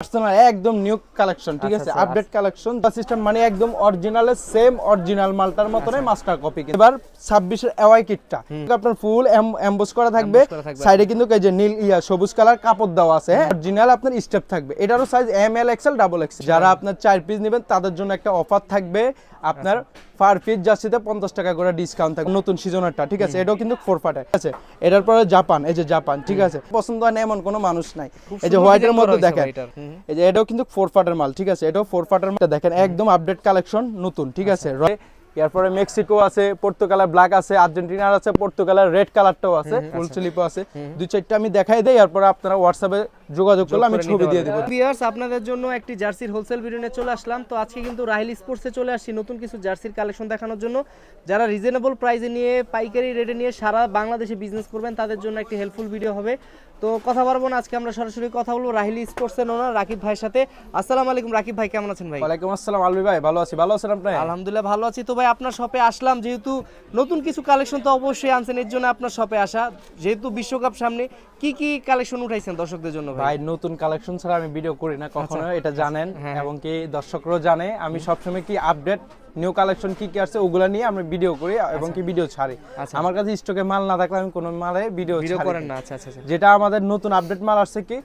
Personal একদম new collection, ঠিক আছে, আপডেট কালেকশন। সিস্টেম মানে একদম অরিজিনালের সেম অরিজিনাল মালটার মতই মাস্টার কপি। এবার 26 এর এওয়াই কিটটা আপনার ফুল এমবোস করা থাকবে, সাইডে কিন্তু এই যে নীল সবুজ কালার কাপড় দেওয়া আছে, অরিজিনাল আপনার স্টেপ থাকবে। এটারও size M L XL double XL. যারা আপনার 4 পিস নেবেন তাদের জন্য একটা অফার থাকবে, আপনার পার পিস জার্সিতে 50 টাকা করে ডিসকাউন্ট থাকবে নতুন সিজনেরটা, ঠিক আছে। এটাও কিন্তু 4 পার্টের, ঠিক আছে। এটার পরে জাপান, এই যে জাপান, ঠিক আছে, পছন্দ হয় না এমন কোনো মানুষ নাই। এই যে হোয়াইটের মধ্যে দেখেন, এই যে এটাও কিন্তু 4 পার্টের মাল, ঠিক আছে। এটাও 4 পার্টের মাল দেখেন, একদম আপডেট কালেকশন নতুন, ঠিক আছে। এরপরে মেক্সিকো আছে, পর্তুগালের ব্ল্যাক আছে, আর্জেন্টিনার আছে, পর্তুগালের রেড কালারটাও আছে, ফুল স্লিপও আছে। দুই চারটা আমি দেখাই দেই, এরপর আপনারা হোয়াটসঅ্যাপে যোগাযোগ করলে আমি ছবি দিয়ে দেব। ভিউয়ার্স, আপনাদের জন্য একটি জার্সির হোলসেল ভিডিও নিয়ে চলে আসলাম। তো আজকে কিন্তু রাহিল স্পোর্টসে চলে আসছি নতুন কিছু জার্সির কালেকশন দেখানোর জন্য। যারা রিজনেবল প্রাইসে নিয়ে পাইকারি রেটে নিয়ে সারা বাংলাদেশে বিজনেস করবেন তাদের জন্য একটি হেল্পফুল ভিডিও হবে। তো কথা বলবো না, আজকে আমরা সরাসরি কথা বলবো রাহিল স্পোর্টসের ওনার রাকিব ভাইয়ের সাথে। আসসালামু আলাইকুম রাকিব ভাই, কেমন আছেন ভাই? ওয়ালাইকুম আসসালাম আলবি ভাই, ভালো আছি। ভালো আছেন আপনি? আলহামদুলিল্লাহ ভালো আছি। তো ভাই আপনার শপে আসলাম, যেহেতু নতুন কিছু কালেকশন তো অবশ্যই আনছেন, এর জন্য আপনার শপে আসা। যেহেতু বিশ্বকাপ সামনে, কি কি কালেকশন উঠাইছেন দর্শকদের জন্য? ভাই নতুন কালেকশন ছাড়া আমি ভিডিও করি না কখনো, এটা জানেন, এবং কি দর্শকরাও জানে। আমি সবসময় কি আপডেট নিউ কালেকশন কি কি আসছে ওগুলা নিয়ে আমি ভিডিও করি এবং কি ভিডিও ছাড়ি। আমার কাছে স্টকে মাল না থাকলে আমি কোনো মালে ভিডিও করেন না। আচ্ছা আচ্ছা, যেটা আমাদের নতুন আপডেট মাল আসছে কি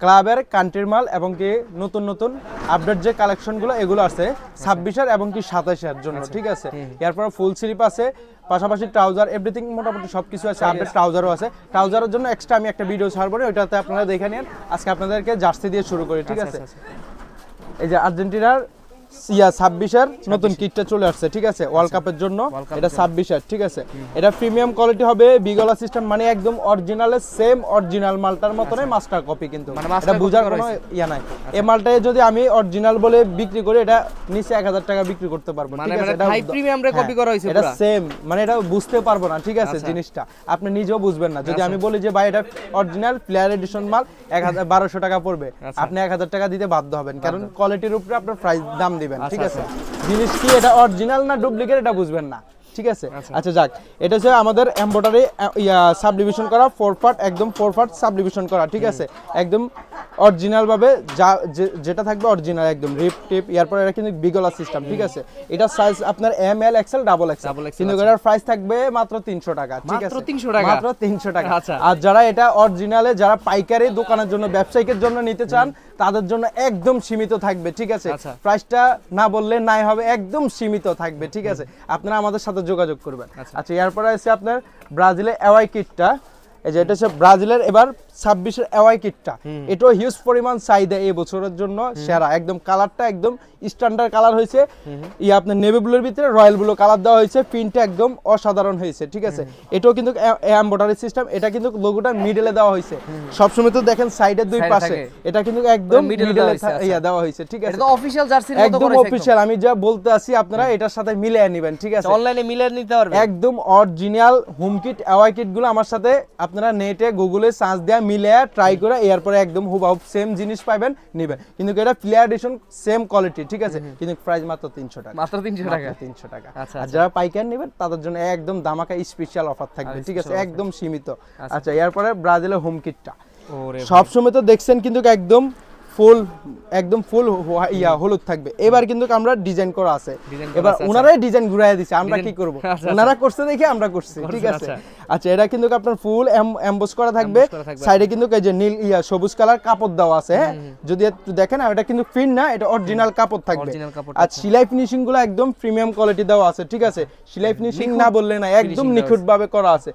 ক্লাবের কান্ট্রির মাল, এবং কি নতুন নতুন আপডেট যে কালেকশনগুলো এগুলো আছে 26 এর এবং কি 27 এর জন্য, ঠিক আছে। এরপর ফুল স্লিপ আছে, পাশাপাশি ট্রাউজার এভরিথিং মোটামুটি সবকিছু আছে। আপডেট ট্রাউজারও আছে। ট্রাউজারের জন্য এক্সট্রা আমি একটা ভিডিও ছাড়বো, ওইটাতে আপনারা দেখে নিন। আজকে আপনাদেরকে জার্সি দিয়ে শুরু করি, ঠিক আছে। এই যে আর্জেন্টিনার 26 এর নতুন কিটটা চলে আসছে, ঠিক আছে, ওয়ার্ল্ড কাপের জন্য। এটা 26 এর, ঠিক আছে। এটা প্রিমিয়াম কোয়ালিটি হবে, বিগলা সিস্টেম মানে একদম অরিজিনালের সেম অরিজিনাল মালটার মতই মাস্টার কপি, কিন্তু এটা বুঝার কোনো ইয়া নাই। এই মালটাই যদি আমি অরিজিনাল বলে বিক্রি করি, এটা নিচে 1000 টাকা বিক্রি করতে পারবো, ঠিক আছে। এটা হাই প্রিমিয়াম রে কপি করা হইছে, এটা সেম, মানে এটা বুঝতে পারবো না, ঠিক আছে। জিনিসটা আপনি নিজেও বুঝবেন না যদি আমি বলি যে ভাই এটা অরিজিনাল প্লেয়ার এডিশন মাল 1200 টাকা পড়বে, আপনি 1000 টাকা দিতে বাধ্য হবেন, কারণ কোয়ালিটির উপরে আপনার প্রাইস দাম দিবেন, ঠিক আছে। জিনিস কি এটা অরিজিনাল না ডুপ্লিকেট এটা বুঝবেন না, ঠিক আছে। আচ্ছা যাক, এটা হচ্ছে আমাদের এমব্রয়ডারি সাবডিভিশন করা 4 পার্ট, একদম 4 পার্ট সাবডিভিশন করা, ঠিক আছে। একদম অরিজিনাল ভাবে যেটা থাকবে অরিজিনাল একদম রিপ টিপ। এরপর এটা কিন্তু বিগলা সিস্টেম, ঠিক আছে। এটা সাইজ আপনার M L XL double XL, কিন্তু এটার প্রাইস থাকবে মাত্র 300 টাকা, ঠিক আছে। মাত্র 300 টাকা। আর যারা এটা অরিজিনালে যারা পাইকারি দোকানের জন্য ব্যবসায়িকের জন্য নিতে চান তাদের জন্য একদম সীমিত থাকবে, ঠিক আছে। প্রাইসটা না বললে নাই হবে, একদম সীমিত থাকবে, ঠিক আছে। আপনারা আমাদের সাথে যোগাযোগ করবেন। আচ্ছা এরপরে আছে আপনার ব্রাজিলের এওয়াই কিটটা। এই যে এটা হচ্ছে ব্রাজিলের এবার 26 এর এওয়াই কিটটা। এটাও হিউজ পরিমাণ চাহিদা এই বছরের জন্য সেরা। একদম কালারটা একদম স্ট্যান্ডার্ড কালার হয়েছে, আপনার নেভি ব্লুর ভিতরে রয়্যাল ব্লু কালার দেওয়া হয়েছে, প্রিন্টটা একদম অসাধারণ হয়েছে, ঠিক আছে। এটাও কিন্তু এমব্রয়ডারি সিস্টেম, এটা কিন্তু লোগোটা মিডলে দেওয়া হয়েছে। সবসময় তো দেখেন সাইডের দুই পাশে, এটা কিন্তু একদম মিডলে দেওয়া হয়েছে, ঠিক আছে। এটা তো অফিশিয়াল জার্সির মতো একদম অফিশিয়াল। আমি যা বলতে আছি আপনারা এটার সাথে মিলিয়ে নেবেন, ঠিক আছে। অনলাইনে মিলিয়ে নিতে পারবেন। একদম original home kit AY kit গুলো আমার সাথে আপনারা নেটে গুগলে সার্চ দিয়ে মিলিয়ে ট্রাই করে এরপরে একদম হুবহু সেম জিনিস পাবেন, নেবেন। কিন্তু এটা প্লেয়ার এডিশন সেম কোয়ালিটি, ঠিক আছে, কিন্তু প্রাইস মাত্র 300 টাকা। মাত্র 300 টাকা। 300 টাকা। আর যারা পাইকারি নেবেন তাদের জন্য একদম দামাকা স্পেশাল অফার থাকবে, ঠিক আছে, একদম সীমিত। আচ্ছা এরপরে ব্রাজিলের হোম কিটটা সবসময় তো দেখছেন কিন্তু একদম ফুল হলুদ থাকবে। এবার কিন্তু আমরা ডিজাইন করা আছে, এবার ওনারাই ডিজাইন ঘুরাইয়া দিছে, আমরা কি করব, ওনারা করছে দেখে আমরা করছি, ঠিক আছে। আচ্ছা এটা কিন্তু আপনার ফুল এমবোস করা থাকবে, সাইডে কিন্তু এই যে নীল সবুজ কালার কাপড় দেওয়া আছে, হ্যাঁ। যদি একটু দেখেন এটা কিন্তু প্রিন্ট না, এটা অরিজিনাল কাপড় থাকবে। আর সেলাই ফিনিশিং গুলো একদম প্রিমিয়াম কোয়ালিটি দেওয়া আছে, ঠিক আছে। সেলাই ফিনিশিং না বললে না, একদম নিখুঁত ভাবে করা আছে।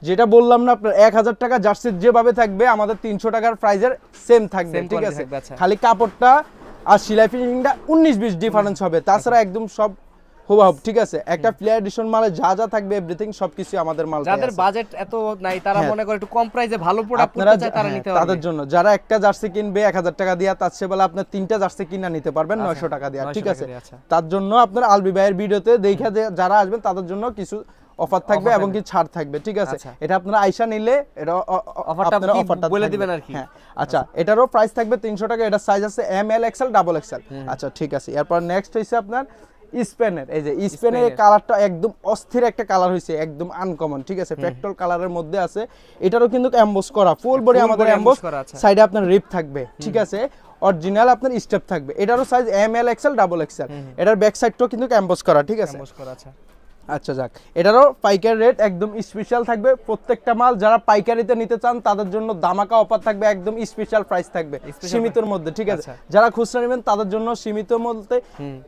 যেটা বললাম না আপনার 1000 টাকা জার্সি যেভাবে থাকবে আমাদের 300 টাকার প্রাইজের সেম থাকবে, ঠিক আছে। খালি কাপড়টা আর সেলাই ফিনিশিংটা 19-20 ডিফারেন্স হবে, তাছাড়া একদম সব হুবহু, ঠিক আছে। একটা প্লেয়ার এডিশন মালে যা যা থাকবে এভরিথিং সবকিছু আমাদের মাল। যাদের বাজেট এত নাই তারা মনে করে একটু কম প্রাইসে ভালো প্রোডাক্ট করতে চায় তারা নিতে পারবে। তাদের জন্য যারা একটা জার্সি কিনবে 1000 টাকা দিয়ে, তার চেয়ে বলে আপনি 3টা জার্সি কিনা নিতে পারবেন 900 টাকা দিয়ে, ঠিক আছে। তার জন্য আপনার আলবি ভাইয়ের ভিডিওতে দেখে যারা আসবেন তাদের জন্য কিছু অফার থাকবে এবং কি ছাড় থাকবে, ঠিক আছে। এটা আপনারা আইসা নিলে এটা অফারটা বলে দিবেন আর কি। হ্যাঁ আচ্ছা এটারও প্রাইস থাকবে 300 টাকা। এটা সাইজ আছে M L XL double XL. আচ্ছা ঠিক আছে। এরপর নেক্সট হইছে আপনার স্পেনের, এই যে স্পেনের কালারটা একদম অস্থির একটা কালার হইছে, একদম আনকমন, ঠিক আছে। পেট্রোল কালারের মধ্যে আছে। এটারও কিন্তু এমবোস করা, ফুল বডি আমাদের এমবোস, সাইডে আপনার রিপ থাকবে, ঠিক আছে। অরিজিনাল আপনার স্টেপ থাকবে। এটারও size M L XL double XL. এটার ব্যাক সাইডটাও কিন্তু এমবস করা, ঠিক আছে। আচ্ছা আচ্ছা যাক, এটারও পাইকারি রেট একদম স্পেশাল থাকবে। প্রত্যেকটা মাল যারা পাইকারিতে নিতে চান তাদের জন্য দামাকা অফার থাকবে, একদম স্পেশাল প্রাইস থাকবে সীমিতর মধ্যে, ঠিক আছে। যারা খুচরা নেবেন তাদের জন্য সীমিত মধ্যে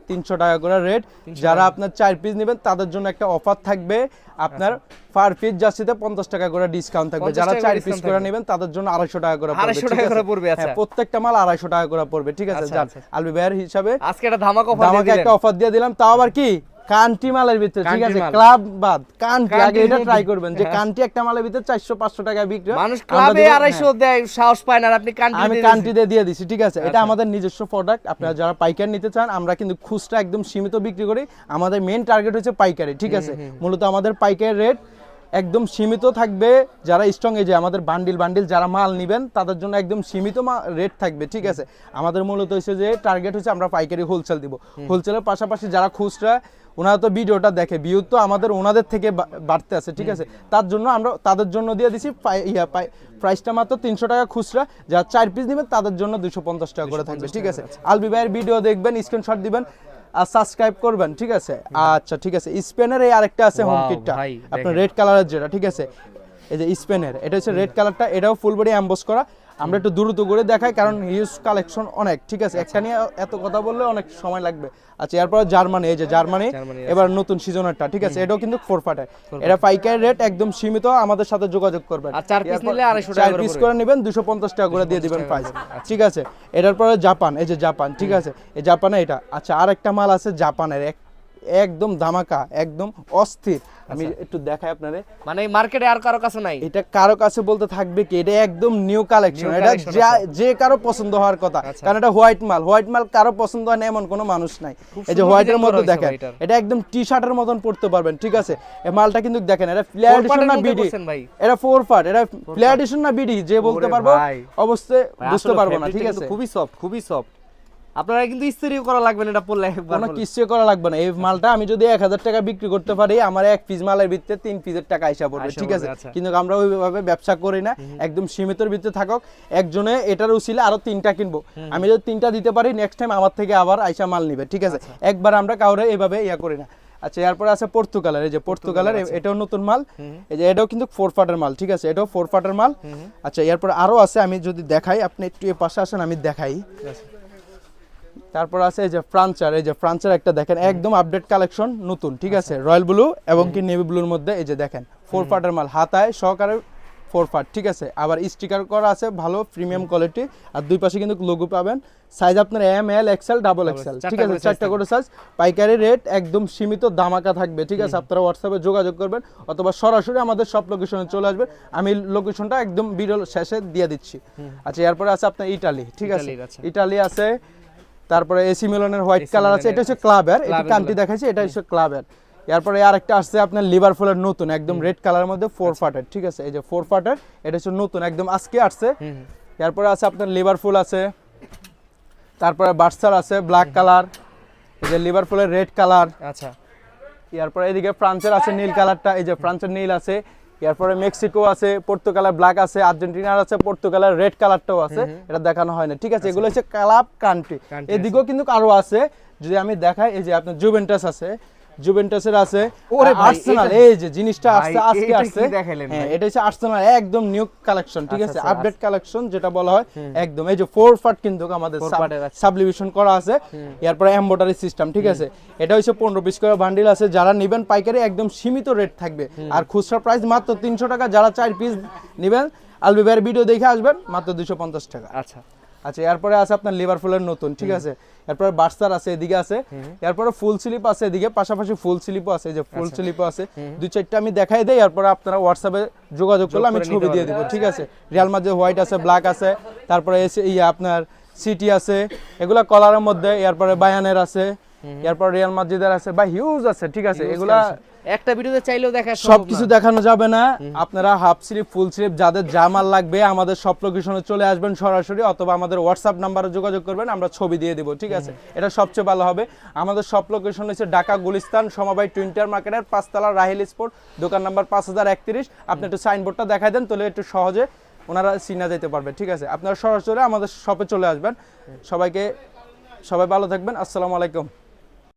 300 টাকা করে রেট। যারা আপনার 4 পিস নেবেন তাদের জন্য একটা অফার থাকবে, আপনার পার পিস জার্সিতে 50 টাকা করে ডিসকাউন্ট থাকবে। যারা 4 পিস করে নেবেন তাদের জন্য 250 টাকা করে পড়বে, 250 টাকা করে পড়বে। আচ্ছা, প্রত্যেকটা মাল 250 টাকা করে পড়বে, ঠিক আছে। জান আলবি ভাইয়ের হিসাবে আজকে একটা ধামাকা অফার দিয়ে দিলেন, একটা অফার দিয়ে দিলাম, তাও আবার কি কান্টি মালের ভিতরে, ঠিক আছে। ক্লাব বাদ কান্টি, আগে এটা ট্রাই করবেন যে কান্টি একটা মালের ভিতরে 400-500 টাকা বিক্রি, মানুষ ক্লাবে 250 দেয়, সাহস পায় না, আপনি কান্টি আমি কান্টি দিয়ে দিছি, ঠিক আছে। এটা আমাদের নিজস্ব প্রোডাক্ট। আপনারা যারা পাইকারি নিতে চান, আমরা কিন্তু খুচরা একদম সীমিত বিক্রি করি। আমাদের মেইন টার্গেট হচ্ছে পাইকারি, ঠিক আছে। মূলত আমাদের পাইকারি রেট একদম সীমিত থাকবে। যারা স্ট্রং, এই যে আমাদের বান্ডিল যারা মাল নেবেন তাদের জন্য একদম সীমিত রেট থাকবে, ঠিক আছে। আমাদের মূলত হচ্ছে যে টার্গেট হচ্ছে আমরা পাইকারি হোলসেল দিব। হোলসেলের পাশাপাশি যারা খুচরা, ওনারা তো ভিডিওটা দেখে, ভিউ তো আমাদের ওনাদের থেকে বাড়তে আছে, ঠিক আছে। তার জন্য আমরা তাদের জন্য দিয়ে দিছি প্রাইসটা মাত্র 300 টাকা খুচরা। যারা 4 পিস নেবেন তাদের জন্য 250 টাকা করে থাকবে, ঠিক আছে। আলবি ভাইয়ের ভিডিও দেখবেন, স্ক্রিনশট দিবেন আর সাবস্ক্রাইব করবেন, ঠিক আছে। আচ্ছা ঠিক আছে, স্পেনের এই আরেকটা আছে হোম কিটটা, আপনার রেড কালারের যেটা, ঠিক আছে। এই যে স্পেনের এটা হচ্ছে রেড কালারটা, এটাও ফুল বডি এমবস করা। আমরা একটু দ্রুত করে দেখাই কারণ হিউজ কালেকশন অনেক, ঠিক আছে। একটা নিয়ে এত কথা বললে অনেক সময় লাগবে। আচ্ছা, এরপর জার্মানি, এই যে জার্মানি এবার নতুন সিজনেরটা, ঠিক আছে। এটাও কিন্তু 4 পার্টের, এটা পাইকারি রেট একদম সীমিত, আমাদের সাথে যোগাযোগ করবেন। আর 4 পিস নিলে 250 টাকা 4 পিস করে নেবেন 250 টাকা করে দিয়ে দিবেন প্রাইস, ঠিক আছে। এটার পরে জাপান, এই যে জাপান, ঠিক আছে। এই জাপানে এটা। আচ্ছা, আরেকটা মাল আছে জাপানের, একদম ধামাকা, একদম অস্থির। আমি একটু দেখাই আপনারে, মানে মার্কেটে আর কারো কাছে নাই। এটা কারো কাছে বলতে থাকবে কি, এটা একদম নিউ কালেকশন। এটা যে কারো পছন্দ হওয়ার কথা, কারণ এটা হোয়াইট মাল কারো পছন্দ হয় না এমন কোনো মানুষ নাই। এই যে হোয়াইটের মধ্যে দেখেন, এটা একদম টি শার্টের মতন পড়তে পারবেন, ঠিক আছে। এই মালটা কিন্তু দেখেন, এটা ফ্লেয়ার এডিশন না বিডি, এটা 4 পার্ট, এটা ফ্লেয়ার এডিশন না বিডি, যে বলতে পারবো অবশ্যই বুঝতে পারবো না, ঠিক আছে। খুবই সফট। আপনারা কিন্তু ইস্ত্রি করা লাগবে না, এটা পড়লে একবার কোনো কিছু করা লাগবে না। এই মালটা আমি যদি 1000 টাকা বিক্রি করতে পারি, আমার এক পিস মালের ভিতরে 3 পিসের টাকা আইসা পড়বে, ঠিক আছে। কিন্তু আমরা ওইভাবে ব্যবসা করি না, একদম সীমিতর ভিতরে থাকক। একজনে এটার উছিলে আরো 3টা কিনবো, আমি যদি 3টা দিতে পারি, নেক্সট টাইম আমার থেকে আবার আইসা মাল নিবে, ঠিক আছে। একবার আমরা কাউরে এইভাবে করি না। আচ্ছা, এরপর আছে পর্তুগালের, এই যে পর্তুগালের, এটাও নতুন মাল। এই যে এটাও কিন্তু 4 পার্টের মাল, ঠিক আছে। এটাও 4 পার্টের মাল। আচ্ছা, এরপর আরো আছে, আমি যদি দেখাই, আপনি একটু এই পাশে আসেন, আমি দেখাই। তারপর আছে এই যে ফ্রান্সার, এই যে ফ্রান্সের একটা দেখেন, একদম আপডেট কালেকশন, নতুন, ঠিক আছে। রয়্যাল ব্লু এবং কি নেভি ব্লুর মধ্যে, এই যে দেখেন 4 পার্টের মাল, হাতায় সহকারে 4 পার্ট, ঠিক আছে। আবার স্টিকার করা আছে, ভালো প্রিমিয়াম কোয়ালিটি। আর দুই পাশে কিন্তু লোগো পাবেন। সাইজ আপনার M L XL double XL, ঠিক আছে। 4টা করে সাইজ, পাইকারি রেট একদম সীমিত, দামাকা থাকবে, ঠিক আছে। আপনারা হোয়াটসঅ্যাপে যোগাযোগ করবেন অথবা সরাসরি আমাদের সব লোকেশনে চলে আসবেন। আমি লোকেশনটা একদম ভিডিও শেষে দিয়ে দিচ্ছি। আচ্ছা, এরপরে আছে আপনার ইটালি, ঠিক আছে। ইটালি আছে, তারপরে এসি মিলানের হোয়াইট কালার আছে, এটা হচ্ছে ক্লাবের, এটা কান্ট্রি দেখাইছে, এটা হচ্ছে ক্লাবের। এরপরে আরেকটা আসছে আপনার লিভারপুলের নতুন, একদম রেড কালারের মধ্যে 4 পার্টের, ঠিক আছে। এই যে 4 পার্টের, এটা হচ্ছে নতুন, একদম আজকে আসছে। এরপরে আছে আপনার লিভারপুল আছে, তারপরে বার্সার আছে ব্ল্যাক কালার, এই যে লিভারপুলের রেড কালার। আচ্ছা, এরপরে এদিকে ফ্রান্সের আছে নীল কালারটা, এই যে ফ্রান্সের নীল আছে। এরপরে মেক্সিকো আছে, পর্তুগালের ব্ল্যাক আছে, আর্জেন্টিনার আছে, পর্তুগালের রেড কালারটাও আছে, এটা দেখানো হয় না, ঠিক আছে। এগুলো হচ্ছে ক্লাব কান্ট্রি। এদিকেও কিন্তু আরো আছে, যদি আমি দেখাই, এই যে আপনার জুভেন্টাস আছে, জুভেন্টাসের আছে, আর্সেনাল, এই যে জিনিসটা আসছে আজকে আসছে, হ্যাঁ, এটা হচ্ছে আর্সেনাল, একদম নিউ কালেকশন, ঠিক আছে। আপডেট কালেকশন যেটা বলা হয়, একদম। এই যে 4 পার্ট কিন্তু আমাদের সাবলিভিশন করা আছে। এরপরে এমব্রয়ডারি সিস্টেম, ঠিক আছে। এটা হচ্ছে 15 পিস করে বান্ডিল আছে। যারা নেবেন পাইকারি একদম সীমিত রেট থাকবে, আর খুচরা প্রাইস মাত্র 300 টাকা। যারা 4 পিস নেবেন, আলবি ভাইয়ের ভিডিও দেখে আসবেন, মাত্র 250 টাকা। আচ্ছা আচ্ছা, এরপরে আছে আপনার লিভারপুলের নতুন, ঠিক আছে। এরপরে বার্সার আছে, এদিকে আছে। এরপরে ফুল স্লিপ আছে এদিকে, পাশাপাশি ফুল স্লিপও আছে, এই যে ফুল স্লিপও আছে। 2-4টা আমি দেখাই দেই, এরপরে আপনারা হোয়াটসঅ্যাপে যোগাযোগ করলে আমি ছবি দিয়ে দিব, ঠিক আছে। রিয়াল মাদ্রিদ হোয়াইট আছে, ব্ল্যাক আছে, তারপরে আপনার সিটি আছে, এগুলা কলারের মধ্যে। এরপরে বায়ানের আছে, এরপর রিয়াল মাদ্রিদের আছে, বা হিউজ আছে, ঠিক আছে। এগুলা একটা ভিডিওতে চাইলেও দেখা সবকিছু দেখানো যাবে না। আপনারা হাফ স্লিপ, ফুল স্লিপ, যাদের জামাল লাগবে আমাদের সব লোকেশনে চলে আসবেন সরাসরি, অথবা আমাদের হোয়াটসঅ্যাপ নাম্বারে যোগাযোগ করবেন, আমরা ছবি দিয়ে দেব, ঠিক আছে। এটা সবচেয়ে ভালো হবে। আমাদের সব লোকেশন হচ্ছে ঢাকা গুলিস্তান সমবায় টুইন্টার মার্কেটের 5 তলা রাহিল স্পোর্ট, দোকান নাম্বার 5031। আপনি একটু সাইনবোর্ডটা দেখাই দেন, তাহলে একটু সহজে ওনারা চিনা যেতে পারবে, ঠিক আছে? আপনারা সরাসরি আমাদের শপে চলে আসবেন। সবাই ভালো থাকবেন, আসসালামু আলাইকুম।